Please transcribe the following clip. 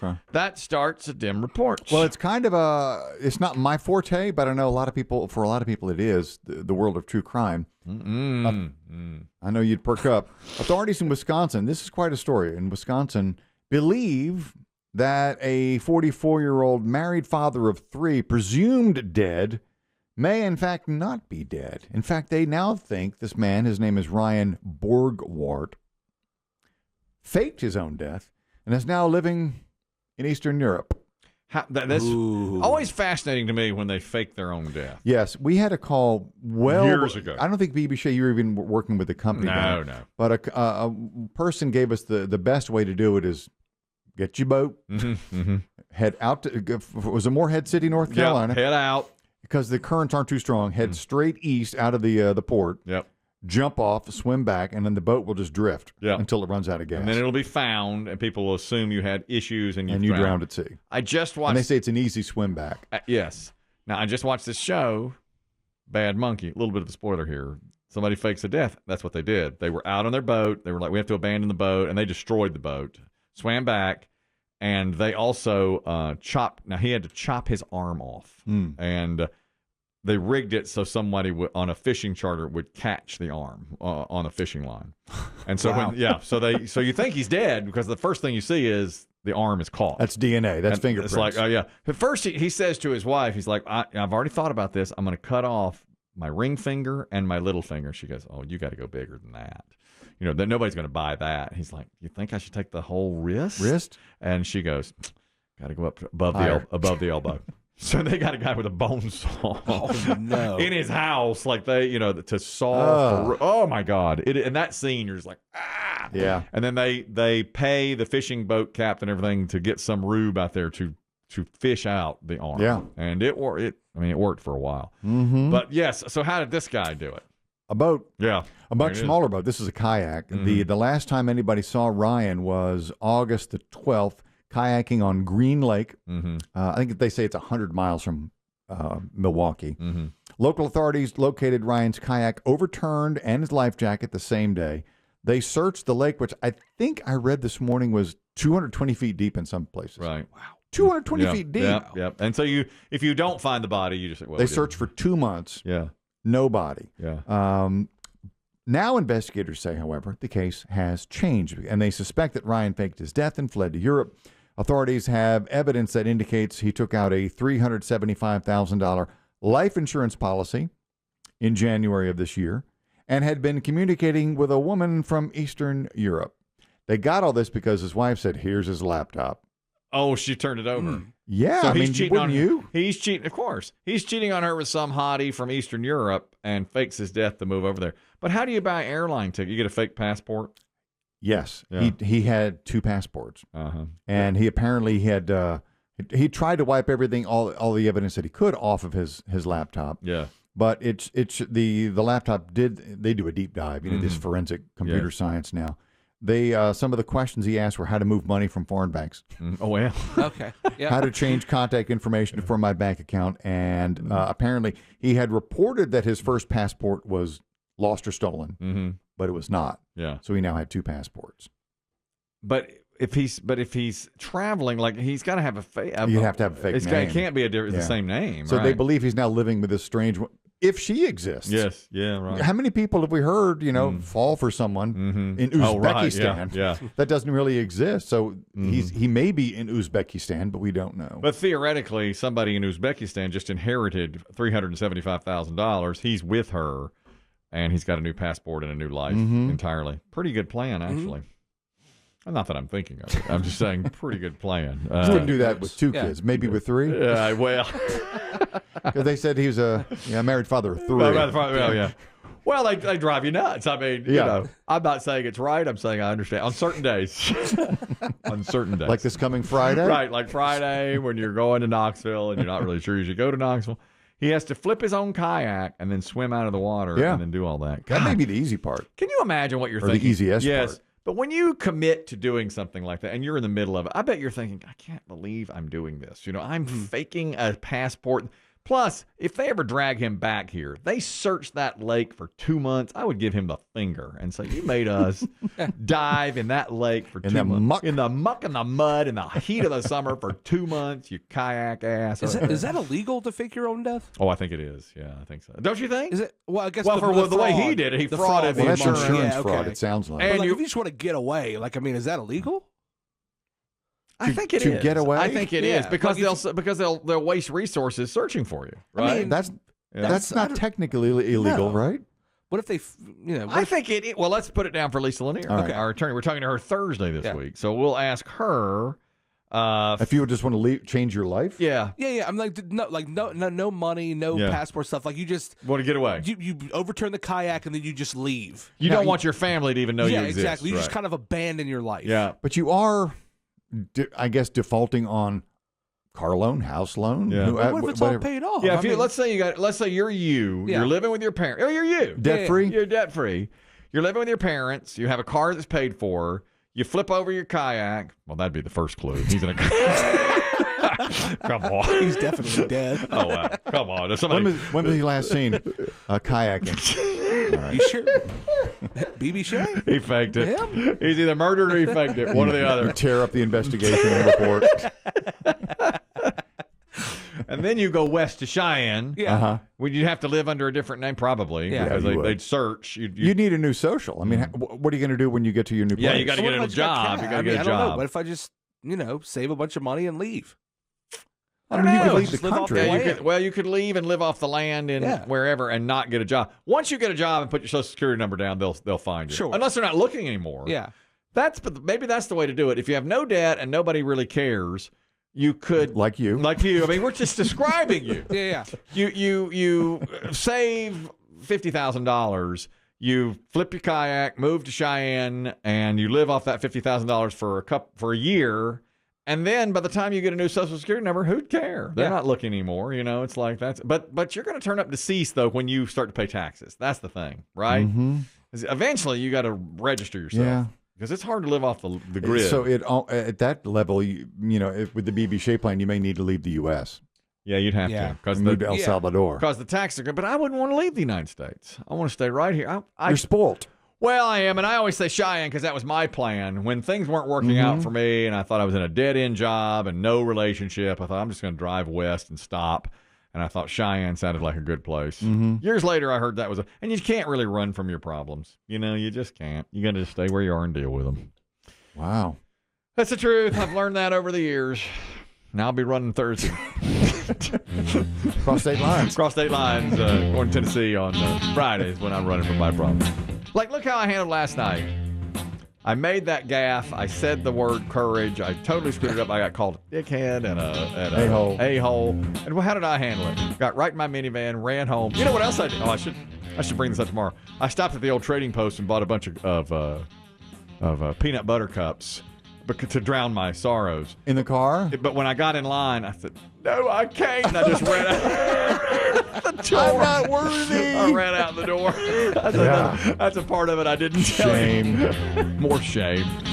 Okay. That starts a Demm report. Well, it's kind of it's not my forte, but I know for a lot of people it is, the world of true crime. I know you'd perk up. Authorities in Wisconsin, this is quite a story, in Wisconsin, believe that a 44-year-old married father of 3, presumed dead, may in fact not be dead. In fact, they now think this man, his name is Ryan Borgwart, faked his own death and is now living in Eastern Europe. That's always fascinating to me when they fake their own death. Yes, we had a call years ago. I don't think, BB Shea, you were even working with the company. No. But a person gave us the best way to do it is get your boat, head out to, was it Morehead City, North Carolina? Head out. Because the currents aren't too strong. Head straight east out of the port. Yep. Jump off, swim back, and then the boat will just drift until it runs out of gas. And then it'll be found, and people will assume you had issues and you drowned at sea. I just watched. And they say it's an easy swim back. Yes. Now, I just watched this show, Bad Monkey. A little bit of a spoiler here. Somebody fakes a death. That's what they did. They were out on their boat. They were like, we have to abandon the boat, and they destroyed the boat, swam back, and they also chopped. Now, he had to chop his arm off, and they rigged it so somebody on a fishing charter would catch the arm on a fishing line. And so, wow. So you think he's dead because the first thing you see is the arm is caught. That's DNA. That's fingerprints. It's like, oh, yeah. At first, he says to his wife, he's like, I've already thought about this. I'm going to cut off my ring finger and my little finger. She goes, oh, you got to go bigger than that. You know, nobody's going to buy that. He's like, you think I should take the whole wrist? And she goes, got to go up above the elbow. So they got a guy with a bone saw in his house, like to saw. Oh my God! In that scene, you're just like, ah, yeah. And then they pay the fishing boat captain and everything to get some rube out there to fish out the arm. Yeah, and it worked for a while. Mm-hmm. But yes, so how did this guy do it? A boat. Yeah, a much smaller boat. This is a kayak. Mm-hmm. The last time anybody saw Ryan was August the 12th. Kayaking on Green Lake. Mm-hmm. I think they say it's 100 miles from Milwaukee. Mm-hmm. Local authorities located Ryan's kayak overturned and his life jacket the same day. They searched the lake, which I think I read this morning was 220 feet deep in some places. Right. Wow. 220 feet deep. Yep. And so if you don't find the body, you just say, well, they searched for 2 months. Yeah. No body. Yeah. Now investigators say, however, the case has changed, and they suspect that Ryan faked his death and fled to Europe. Authorities have evidence that indicates he took out a $375,000 life insurance policy in January of this year and had been communicating with a woman from Eastern Europe. They got all this because his wife said, here's his laptop. Oh, she turned it over. Yeah, so he's cheating on you. He's cheating, of course. He's cheating on her with some hottie from Eastern Europe and fakes his death to move over there. But how do you buy an airline ticket? You get a fake passport? Yes, yeah. He had 2 passports, and he apparently had he tried to wipe everything, all the evidence that he could off of his laptop. Yeah, but it's the laptop they do a deep dive. This forensic computer science now. They some of the questions he asked were how to move money from foreign banks. Oh well, okay, yeah. How to change contact information for my bank account, and apparently he had reported that his first passport was lost or stolen, but it was not. Yeah. So he now had 2 passports. But if he's traveling, like he's got to have a fake. You have to have a fake name. It can't be the same name. So right? they believe he's now living with this strange one. If she exists. Yes. Yeah. Right. How many people have we heard, fall for someone in Uzbekistan? Oh, right. Yeah. That doesn't really exist. So he may be in Uzbekistan, but we don't know. But theoretically, somebody in Uzbekistan just inherited $375,000. He's with her. And he's got a new passport and a new life entirely. Pretty good plan, actually. Not that I'm thinking of it. I'm just saying, pretty good plan. You wouldn't do that with 2 kids, maybe with 3. Yeah, well. Because they said he was a married father of 3. Well, yeah. Well, they drive you nuts. I mean, I'm not saying it's right. I'm saying I understand. On certain days. On certain days. Like this coming Friday? Right, like Friday when you're going to Knoxville and you're not really sure you should go to Knoxville. He has to flip his own kayak and then swim out of the water and then do all that. God, that may be the easy part. Can you imagine what you're thinking? The easiest yes, part. But when you commit to doing something like that and you're in the middle of it, I bet you're thinking, I can't believe I'm doing this. I'm faking a passport. Plus, if they ever drag him back here, they search that lake for 2 months. I would give him the finger and say, you made us dive in that lake for 2 months. Muck. In the muck and the mud in the heat of the summer for 2 months, you kayak ass. Is that illegal to fake your own death? Oh, I think it is. Yeah, I think so. Don't you think? Is it? Well, I guess for the way he did it, he frauded the Well, that's insurance. insurance fraud, it sounds like. And But like, you- if you just want to get away, like, I mean, is that illegal? I think it is. To get away? I think it is Yeah, because like they'll waste resources searching for you. Right? I mean, That's not technically illegal, No. right? What if they, I think it. Well, let's put it down for Lisa Lanier, All right. our attorney. We're talking to her Thursday this week, so we'll ask her. If you would just want to change your life? Yeah. Yeah. I'm like, no money, no passport stuff. Like, you just Want to get away. you overturn the kayak and then you just leave. You don't want your family to even know you exist. Exactly. You right. just kind of abandon your life. Yeah. But you are, I guess, defaulting on car loan, house loan. Yeah. Well, what if it's all paid off? Yeah. I mean, Let's say you're you. Yeah. You're living with your parents. Oh, you're you. Debt free? You're debt free. You're living with your parents. You have a car that's paid for. You flip over your kayak. Well, that'd be the first clue. He's in a Come on. he's definitely dead. Oh, wow. Come on. There's somebody. When was he last seen kayaking? You sure? BB Shea? He faked it. Him? He's either murdered or he faked it. One or the You other. tear up the investigation report. And then you go west to Cheyenne. Yeah. Uh-huh. Would you have to live under a different name? Probably. Yeah. Because Yeah, you would. they'd search. You need a new social. I mean, what are you going to do when you get to your new place? Yeah, you got to What get if a I just job. got You cash? got to I get a don't know. job. What if I just, save a bunch of money and leave? I mean, you could know. leave the Just live off country. the Yeah, land. you could leave and live off the land in wherever and not get a job. Once you get a job and put your social security number down, they'll find you. Sure. Unless they're not looking anymore. Yeah. Maybe that's the way to do it. If you have no debt and nobody really cares, you could Like you. I mean, we're just describing you. Yeah. You save $50,000. You flip your kayak, move to Cheyenne, and you live off that $50,000 for a year. And then by the time you get a new social security number, who'd care? They're not looking anymore. It's like that's. But you're going to turn up deceased though when you start to pay taxes. That's the thing, right? Mm-hmm. Eventually, you got to register yourself. Yeah. Because it's hard to live off the grid. So at that level, with the BB Shea plan, you may need to leave the U.S. yeah, you'd have Yeah. to. Because Move to El Salvador. the taxes are good. But I wouldn't want to leave the United States. I want to stay right here. You're spoiled. Well, I am, and I always say Cheyenne because that was my plan. When things weren't working out for me and I thought I was in a dead-end job and no relationship, I thought I'm just going to drive west and stop. And I thought Cheyenne sounded like a good place. Years later, I heard that was and you can't really run from your problems. You just can't. You got to just stay where you are and deal with them. Wow. That's the truth. I've learned that over the years. Now I'll be running Thursday. Cross state lines. Cross state lines, going to Tennessee on Fridays when I'm running from my problems. Like, look how I handled last night. I made that gaffe. I said the word courage. I totally screwed it up. I got called a dickhead and a a-hole. And how did I handle it? Got right in my minivan, ran home. You know what else I did? Oh, I should bring this up tomorrow. I stopped at the old trading post and bought a bunch of peanut butter cups to drown my sorrows. In the car? But when I got in line, I said, no, I can't. And I just ran out the door. I'm not worthy. I ran out the door. That's a part of it I didn't tell you. Shame. More shame.